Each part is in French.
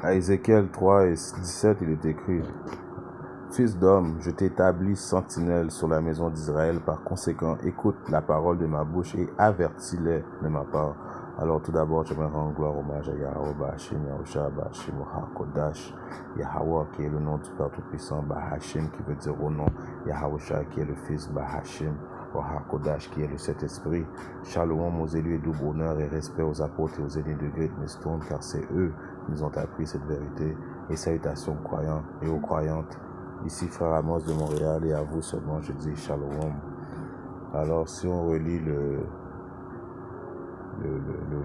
À Ézéchiel 3 et 17, il est écrit: Fils d'homme, je t'établis sentinelle sur la maison d'Israël. Par conséquent, écoute la parole de ma bouche et avertis-les de ma part. Alors tout d'abord, je me rends gloire, hommage à Yahweh, Bahashim, Yahusha, Bahashim, HaKodash, Yahweh qui est le nom du Père Tout-Puissant, Bahashim qui veut dire au nom, Yahusha qui est le Fils, Bahashim, HaKodash qui est le Saint-Esprit. Shalom aux élus et double honneur et respect aux apôtres et aux aînés de Great Millstone, car c'est eux qui nous ont appris cette vérité. Et salutations aux croyants et aux croyantes. Ici, frère Amos de Montréal, et à vous seulement, je dis Shalom. Alors, si on relit le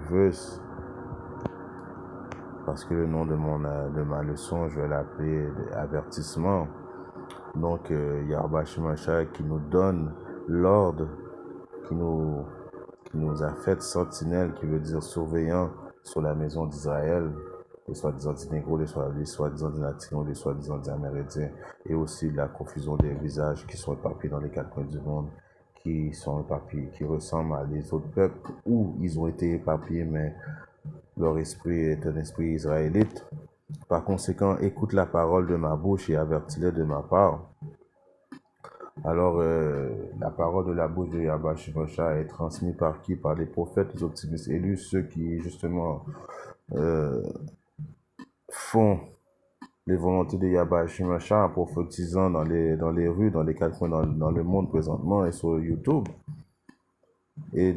verse, parce que le nom de ma leçon, je vais l'appeler avertissement. Donc, Yahweh Shemashah qui nous donne l'ordre, qui nous a fait sentinelle, qui veut dire surveillant sur la maison d'Israël, les soi-disant des négros, les soi-disant des latinos, les soi-disant des amérindiens, et aussi la confusion des visages qui sont éparpillés dans les quatre coins du monde, qui sont éparpillés, qui ressemblent à les autres peuples où ils ont été éparpillés, mais leur esprit est un esprit israélite. Par conséquent, écoute la parole de ma bouche et avertis-les de ma part. Alors, la parole de la bouche de Yahweh Shemashah est transmise par qui? Par les prophètes, les optimistes élus, ceux qui, justement, font les volontés de Yahweh Shemashah en prophétisant dans les rues, dans les quatre coins, dans le monde présentement et sur YouTube. Et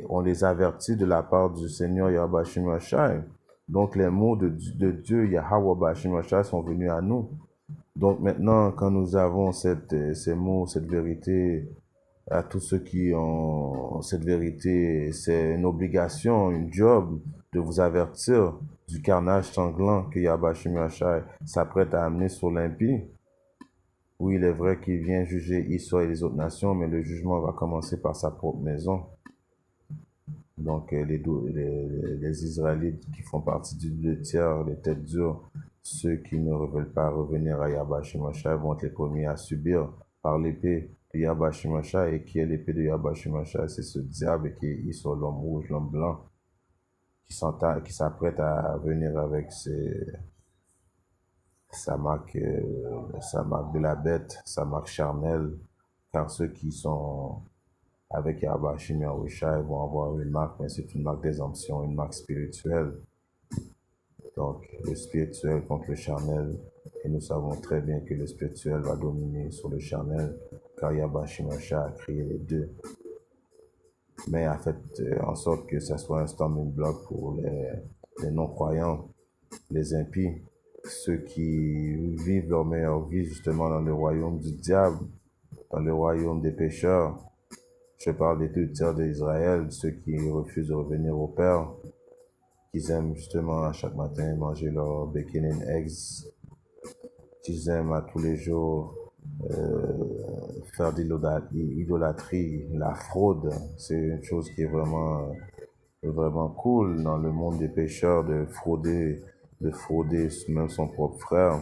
on les avertit de la part du Seigneur Yahweh Shemashah. Donc, les mots de Dieu, Yahweh Shemashah, sont venus à nous. Donc maintenant, quand nous avons ces mots, cette vérité, à tous ceux qui ont cette vérité, c'est une obligation, une job de vous avertir du carnage sanglant que Yahweh Shemashah s'apprête à amener sur l'impie. Oui, il est vrai qu'il vient juger Israël et les autres nations, mais le jugement va commencer par sa propre maison. Donc les Israélites qui font partie du 2 tiers, les têtes dures, ceux qui ne veulent pas revenir à Yahweh Shemashah vont être les premiers à subir par l'épée de Yahweh Shemashah. Et qui est l'épée de Yahweh Shemashah? C'est ce diable qui est sur l'homme rouge, l'homme blanc, qui s'apprête à venir avec sa marque de la bête, sa marque charnelle, car ceux qui sont avec Yahweh Shemashah vont avoir une marque, mais c'est une marque d'exemption, une marque spirituelle. Donc, le spirituel contre le charnel. Et nous savons très bien que le spirituel va dominer sur le charnel, car Yahweh Shemashah a créé les deux. Mais a fait en sorte que ça soit un stumbling block pour les non-croyants, les impies, ceux qui vivent leur meilleure vie justement dans le royaume du diable, dans le royaume des pécheurs. Je parle des 2 tiers d'Israël, ceux qui refusent de revenir au Père, qui aiment justement à chaque matin manger leur bacon and eggs, qui aiment à tous les jours faire de l'idolâtrie, la fraude. C'est une chose qui est vraiment cool dans le monde des pécheurs de frauder même son propre frère,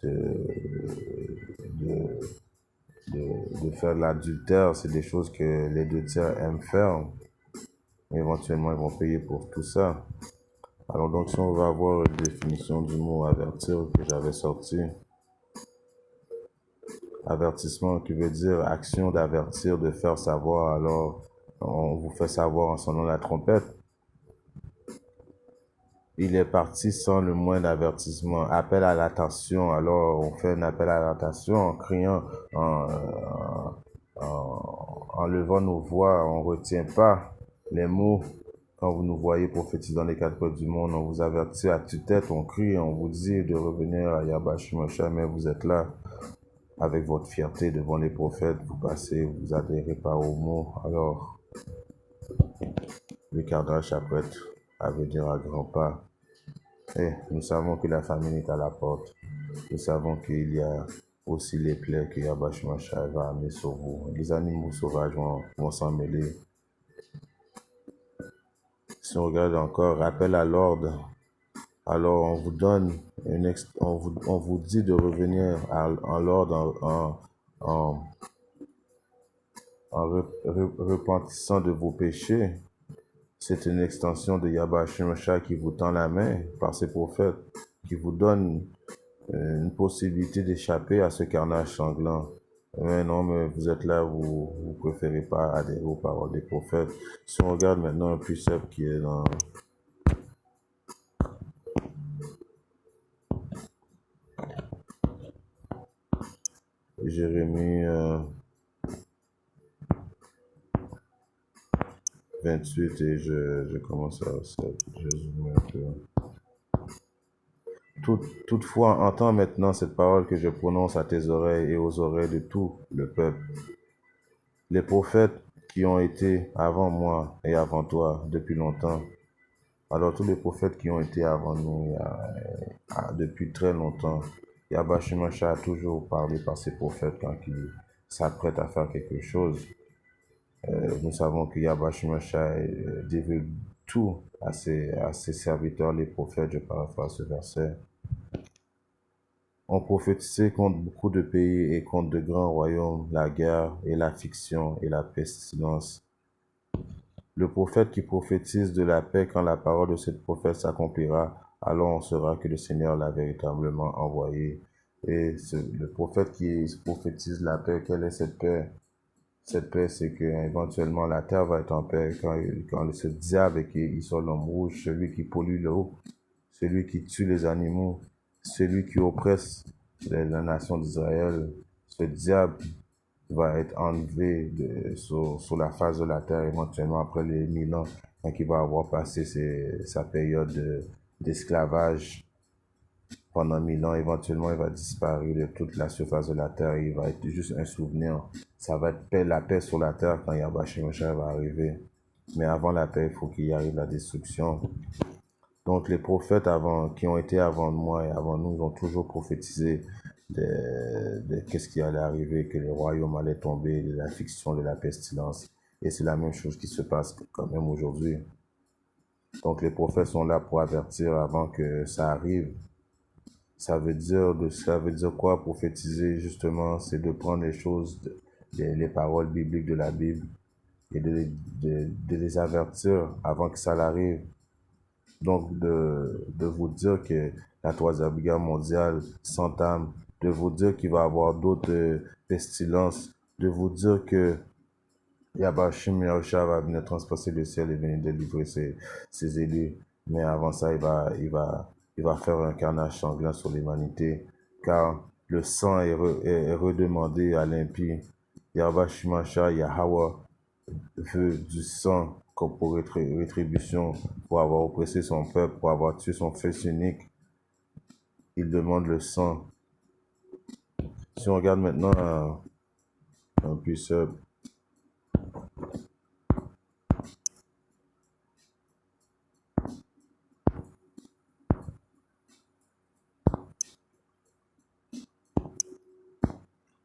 de faire de l'adultère. C'est des choses que les 2 tiers aiment faire. Éventuellement, ils vont payer pour tout ça. Alors donc, si on va avoir une définition du mot avertir que j'avais sorti, avertissement qui veut dire action d'avertir, de faire savoir. Alors, on vous fait savoir en sonnant la trompette. Il est parti sans le moindre avertissement. Appel à l'attention. Alors, on fait un appel à l'attention en criant, en levant nos voix. On ne retient pas les mots. Quand vous nous voyez prophétiser dans les quatre coins du monde, on vous avertit à tue-tête, on crie, on vous dit de revenir à Yahweh Shemashah, mais vous êtes là avec votre fierté devant les prophètes, vous passez, vous adhérez pas aux mots. Alors, le carnage s'apprête à venir à grands pas. Et nous savons que la famine est à la porte. Nous savons qu'il y a aussi les plaies que Yahweh Shemashah va amener sur vous. Les animaux sauvages vont s'en mêler. Si on regarde encore, rappel à l'ordre. Alors on vous donne on vous dit de revenir en l'ordre en repentissant de vos péchés. C'est une extension de Yahweh Shemashah qui vous tend la main par ses prophètes, qui vous donne une possibilité d'échapper à ce carnage sanglant. Mais non, mais vous êtes là, vous préférez pas adhérer aux paroles des prophètes. Si on regarde maintenant un précepte qui est dans Jérémie 28 et je commence à je zoome un peu. Toutefois, entends maintenant cette parole que je prononce à tes oreilles et aux oreilles de tout le peuple. Les prophètes qui ont été avant moi et avant toi depuis longtemps, alors tous les prophètes qui ont été avant nous depuis très longtemps, Yahweh Shemashah a toujours parlé par ses prophètes quand il s'apprête à faire quelque chose. Nous savons que Yahweh Shemashah divulgue tout à ses serviteurs, les prophètes, je paraphrase ce verset. On prophétisait contre beaucoup de pays et contre de grands royaumes, la guerre et la fiction et la pestilence. Le prophète qui prophétise de la paix quand la parole de cette prophète s'accomplira, alors on saura que le Seigneur l'a véritablement envoyé. Et le prophète qui prophétise la paix, quelle est cette paix? Cette paix, c'est que éventuellement la terre va être en paix quand ce diable qui soit l'homme rouge, celui qui pollue l'eau, celui qui tue les animaux, celui qui oppresse la nation d'Israël, ce diable va être enlevé sur la face de la terre éventuellement après les 1000 ans, quand il va avoir passé sa période d'esclavage pendant 1000 ans. Éventuellement, il va disparaître de toute la surface de la terre. Il va être juste un souvenir. Ça va être la paix sur la terre quand Yahweh Shemashah va arriver. Mais avant la paix, il faut qu'il y arrive la destruction. Donc les prophètes qui ont été avant moi et avant nous ont toujours prophétisé de qu'est-ce qui allait arriver, que les royaumes allaient tomber, de la fiction, de la pestilence. Et c'est la même chose qui se passe quand même aujourd'hui. Donc les prophètes sont là pour avertir avant que ça arrive. Ça veut dire quoi prophétiser justement, c'est de prendre les choses, les paroles bibliques de la Bible et de les avertir avant que ça arrive. Donc, de vous dire que la Troisième Guerre mondiale s'entame, de vous dire qu'il va y avoir d'autres pestilences, de vous dire que Yahweh Shemashah va venir transpasser le ciel et venir délivrer ses élus. Mais avant ça, il va faire un carnage sanglant sur l'humanité, car le sang est redemandé à l'impie. Yahweh Shemashah, Yahweh, veut du sang comme pour rétribution, pour avoir oppressé son peuple, pour avoir tué son fils unique. Il demande le sang. Si on regarde maintenant un puissant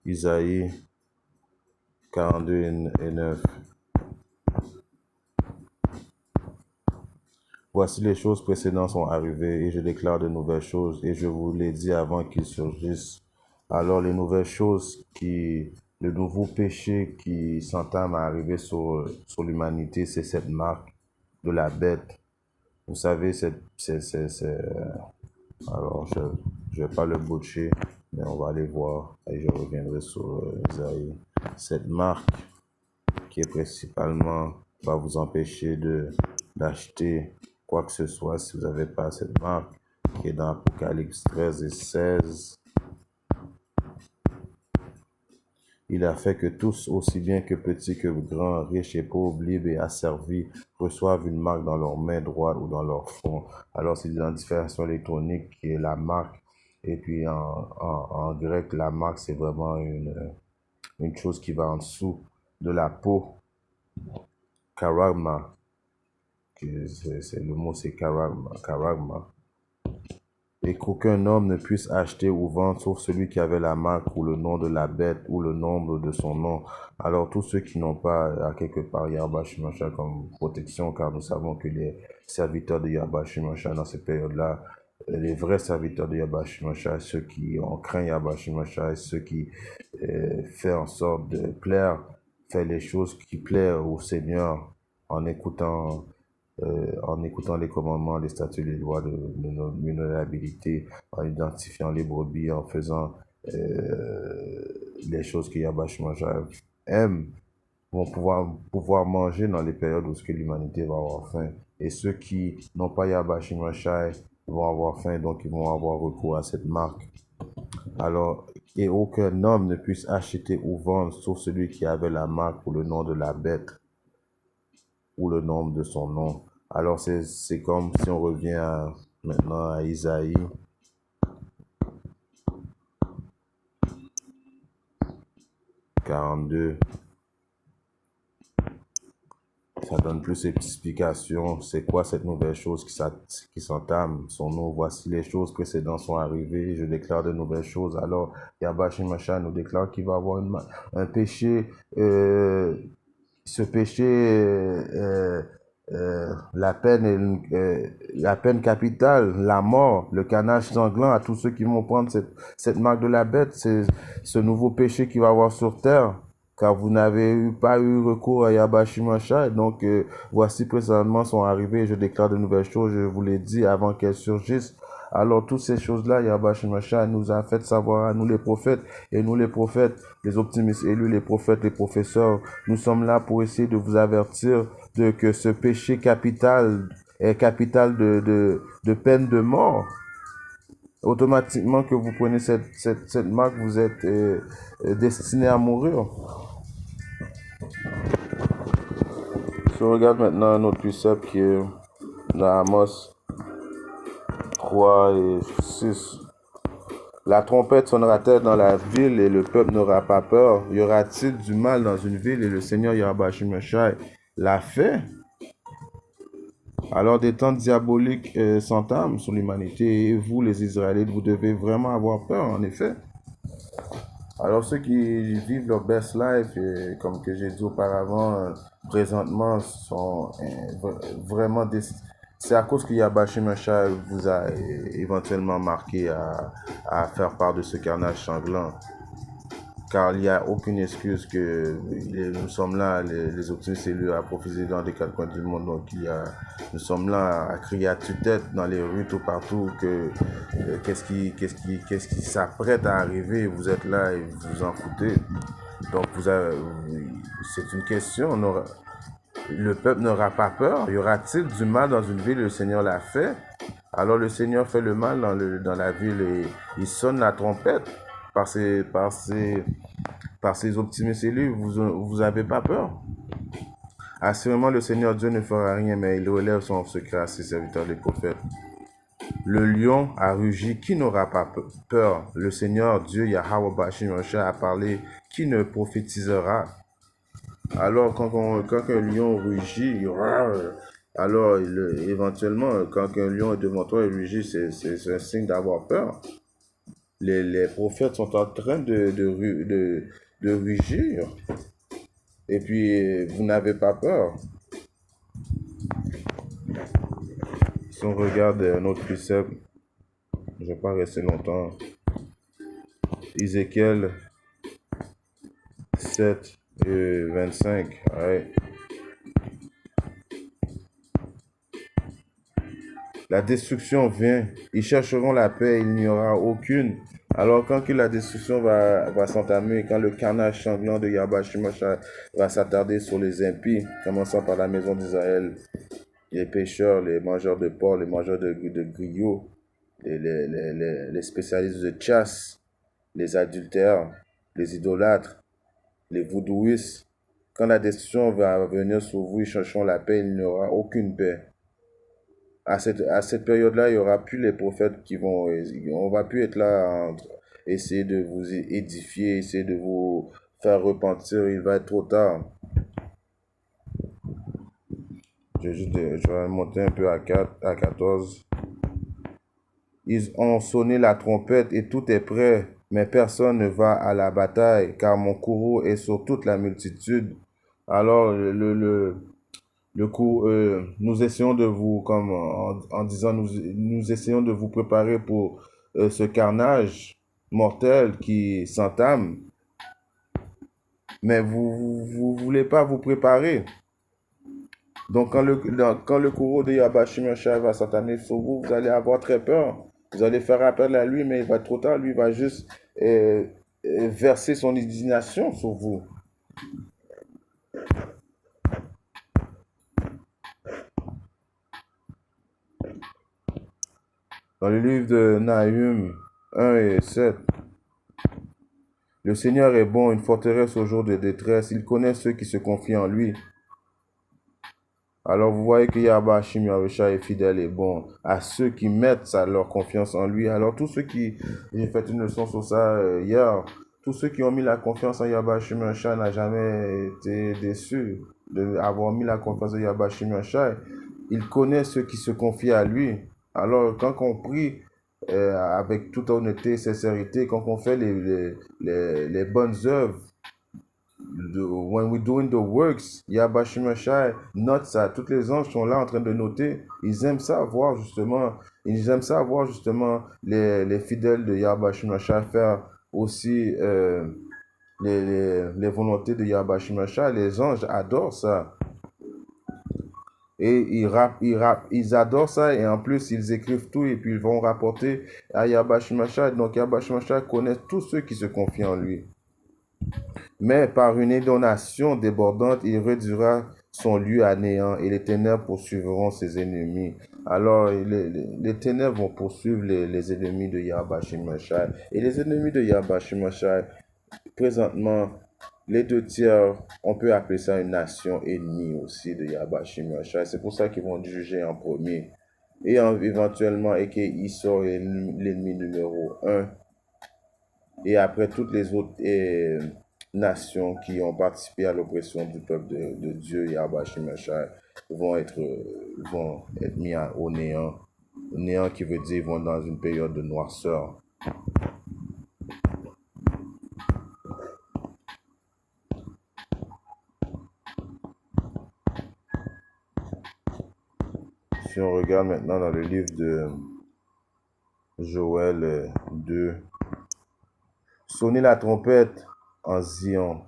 Isaïe 42 et 9. Voici les choses précédentes sont arrivées, et je déclare de nouvelles choses, et je vous l'ai dit avant qu'ils surgissent. Alors les nouvelles choses le nouveau péché qui s'entame à arriver sur l'humanité, c'est cette marque de la bête. Vous savez, alors je vais pas le butcher, mais on va aller voir, et je reviendrai sur Isaïe. Cette marque qui est principalement va vous empêcher d'acheter quoi que ce soit si vous n'avez pas cette marque qui est dans Apocalypse 13 et 16. Il a fait que tous, aussi bien que petits que grands, riches et pauvres, libres et asservis, reçoivent une marque dans leur main droite ou dans leur front. Alors c'est l'identification électronique qui est la marque. Et puis en grec, la marque, c'est vraiment une chose qui va en dessous de la peau. Karagma, le mot c'est karagma. Et qu'aucun homme ne puisse acheter ou vendre sauf celui qui avait la marque ou le nom de la bête ou le nombre de son nom. Alors tous ceux qui n'ont pas à quelque part Yahweh Shemashah comme protection, car nous savons que les serviteurs de Yahweh Shemashah dans cette période-là, les vrais serviteurs de Yahweh Shemashah, ceux qui ont craint Yahweh Shemashah, ceux qui font en sorte de plaire, faire les choses qui plaisent au Seigneur en écoutant en écoutant les commandements, les statuts, les lois de notre vulnérabilité, en identifiant les brebis, en faisant les choses que Yahweh Shemashah aime, vont pouvoir manger dans les périodes où l'humanité va avoir faim. Et ceux qui n'ont pas Yahweh Shemashah vont avoir faim, donc ils vont avoir recours à cette marque. Alors, et aucun homme ne puisse acheter ou vendre, sauf celui qui avait la marque ou le nom de la bête, ou le nom de son nom. Alors, c'est comme si on revient maintenant à Isaïe 42. Ça donne plus d'explications. C'est quoi cette nouvelle chose qui s'entame? Son nom, voici les choses précédentes sont arrivées. Je déclare de nouvelles choses. Alors, Yahweh Shemashah nous déclare qu'il va avoir un péché. Ce péché, la peine capitale, la mort, le canage sanglant à tous ceux qui vont prendre cette marque de la bête. C'est ce nouveau péché qui va avoir sur terre. Car vous n'avez pas eu recours à Yahweh Shemashah. Donc, voici présentement sont arrivées. Je déclare de nouvelles choses. Je vous l'ai dit avant qu'elles surgissent. Alors, toutes ces choses-là, Yahweh Shemashah nous a fait savoir à nous les prophètes. Et nous les prophètes, les optimistes élus, les prophètes, les professeurs, nous sommes là pour essayer de vous avertir de que ce péché capital est capital de peine de mort. Automatiquement que vous prenez cette marque, vous êtes destiné à mourir. Si on regarde maintenant un autre précepte qui est dans Amos 3 et 6. La trompette sonnera-t-elle dans la ville et le peuple n'aura pas peur? Y aura-t-il du mal dans une ville et le Seigneur Yahweh Shemashah l'a fait? Alors des temps diaboliques s'entament sur l'humanité et vous, les Israélites, vous devez vraiment avoir peur, en effet. Alors ceux qui vivent leur best life, et comme que j'ai dit auparavant, présentement, sont vraiment c'est à cause que Yahweh Shemashah vous a éventuellement marqué à faire part de ce carnage sanglant. Car il n'y a aucune excuse que nous sommes là, les optimistes élus, à prophétiser dans les quatre coins du monde. Donc nous sommes là à crier à tue-tête dans les rues, tout partout, que qu'est-ce qui s'apprête à arriver. Vous êtes là et vous vous en foutez. Donc c'est une question. Le peuple n'aura pas peur. Y aura-t-il du mal dans une ville? Le Seigneur l'a fait. Alors le Seigneur fait le mal dans la ville et il sonne la trompette par ses optimistes élus. Vous n'avez pas peur. Assurément, le Seigneur Dieu ne fera rien, mais il relève son secret à ses serviteurs, les prophètes. Le lion a rugi, qui n'aura pas peur? Le Seigneur Dieu, Yahweh Shemashah, a parlé, qui ne prophétisera? Alors, quand un lion rugit, alors éventuellement, quand un lion est devant toi et rugit, c'est un signe d'avoir peur. Les prophètes sont en train de rugir. Et puis, vous n'avez pas peur. Si on regarde un autre précepte, je ne vais pas rester longtemps. Ézéchiel 7 et 25. Ouais. La destruction vient. Ils chercheront la paix, il n'y aura aucune. Alors quand que la destruction va s'entamer, quand le carnage sanglant de Yahweh Shemashah va s'attarder sur les impies, commençant par la maison d'Israël, les pêcheurs, les mangeurs de porc, les mangeurs de griots, les spécialistes de chasse, les adultères, les idolâtres, les voodooistes. Quand la destruction va venir sur vous, ils chercheront la paix, il n'y aura aucune paix. À cette période-là, il n'y aura plus les prophètes qui vont... On va plus être là à essayer de vous édifier, essayer de vous faire repentir. Il va être trop tard. Je vais monter un peu à 14. Ils ont sonné la trompette et tout est prêt, mais personne ne va à la bataille, car mon courroux est sur toute la multitude. Alors, nous essayons de vous, comme en disant, nous essayons de vous préparer pour ce carnage mortel qui s'entame. Mais vous voulez pas vous préparer. Donc, quand le courroux de Yahweh Shai va s'entamer sur vous, vous allez avoir très peur. Vous allez faire appel à lui, mais il va être trop tard. Lui va juste verser son indignation sur vous. Dans le livre de Nahum 1 et 7, le Seigneur est bon, une forteresse au jour de détresse. Il connaît ceux qui se confient en lui. Alors vous voyez que Yahweh Hashim Yahushua est fidèle et bon à ceux qui mettent leur confiance en lui. Alors tous ceux qui, j'ai fait une leçon sur ça hier, tous ceux qui ont mis la confiance en Yahweh Hashim Yahushua n'ont jamais été déçus d'avoir mis la confiance en Yahweh Hashim Yahushua. Il connaît ceux qui se confient à lui. Alors quand on prie avec toute honnêteté et sincérité, quand on fait les bonnes œuvres, when we're doing the works, Yahweh Shai note ça. Toutes les anges sont là en train de noter. Ils aiment ça voir justement, les fidèles de Yahweh Shai faire aussi les volontés de Yahweh Shai. Les anges adorent ça. Et ils adorent ça et en plus ils écrivent tout et puis ils vont rapporter à Yahweh Shai. Donc Yahweh Shai connaît tous ceux qui se confient en lui. Mais par une inondation débordante, il réduira son lieu à néant et les ténèbres poursuivront ses ennemis. Alors, les ténèbres vont poursuivre les ennemis de Yahweh Shai. Et les ennemis de Yahweh Shai, présentement, les 2 tiers, on peut appeler ça une nation ennemie aussi de Yahweh Shai. C'est pour ça qu'ils vont juger en premier. Et éventuellement, et qu'il sort l'ennemi numéro 1. Et après, toutes les autres nations qui ont participé à l'oppression du peuple de Dieu, Yahweh Shai, vont être mis au néant. Néant qui veut dire qu'ils vont dans une période de noirceur. Si on regarde maintenant dans le livre de Joël 2, sonnez la trompette en Zion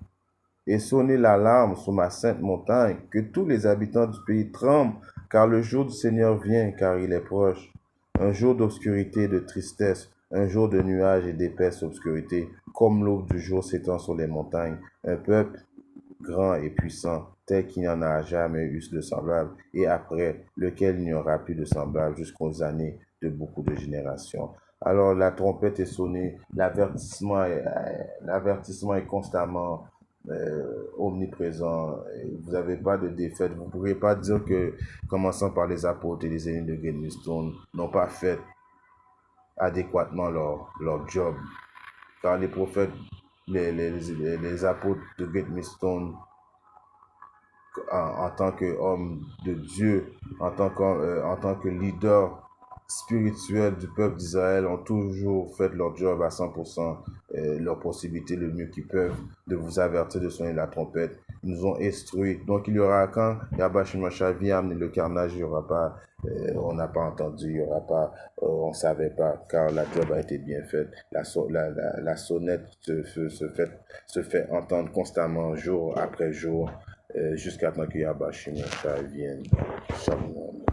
et sonnez l'alarme sur ma sainte montagne, que tous les habitants du pays tremblent, car le jour du Seigneur vient, car il est proche. Un jour d'obscurité et de tristesse, un jour de nuages et d'épaisse obscurité, comme l'aube du jour s'étend sur les montagnes. Un peuple grand et puissant, tel qu'il n'y en a jamais eu de semblable, et après lequel il n'y aura plus de semblable jusqu'aux années de beaucoup de générations. Alors la trompette est sonnée, l'avertissement est constamment omniprésent. Vous n'avez pas de défaite. Vous ne pourrez pas dire que, commençant par les apôtres et les ennemis de Great Millstone, n'ont pas fait adéquatement leur job. Car les prophètes, les apôtres de Great Millstone, en tant qu'homme de Dieu, en tant que leader spirituel du peuple d'Israël, ont toujours fait leur job à 100%, leur possibilité le mieux qu'ils peuvent de vous avertir de sonner la trompette. Ils nous ont instruits. Donc il y aura, quand Yahweh Shai vient amener le carnage, il n'y aura pas, on n'a pas entendu, il n'y aura pas, on ne savait pas, car la job a été bien faite. La sonnette se fait entendre constamment, jour après jour, jusqu'à temps que Yahweh Shai vienne. Shalom.